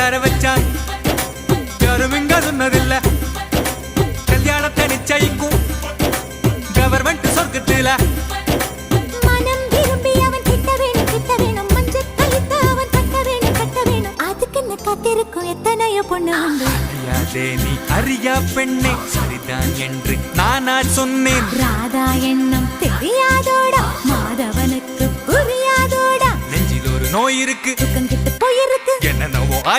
வர வச்சான் யாரும் இங்க சொன்னதில்ல கல்யாணத்தை நிச்சயிக்கும் கவர்மெண்ட் சொர்க்கத்துல மனம் விரும்பி அவன் கிட்ட வேணும் மஞ்சள் கழித்து அவன் கட்ட வேணும் அதுக்கு என்ன காத்திருக்கும் எத்தனையோ பொண்ணு உண்டு அறியாதே நீ அறியா பெண்ணே சரிதான் என்று நானா சொன்னேன் ராதா எண்ணம் தெரியாதோடா மாதவனுக்கு புரியாதோடா நெஞ்சில் ஒரு நோய் இருக்கு துக்கம் கிட்ட போயிருக்கு என்னென்னவோ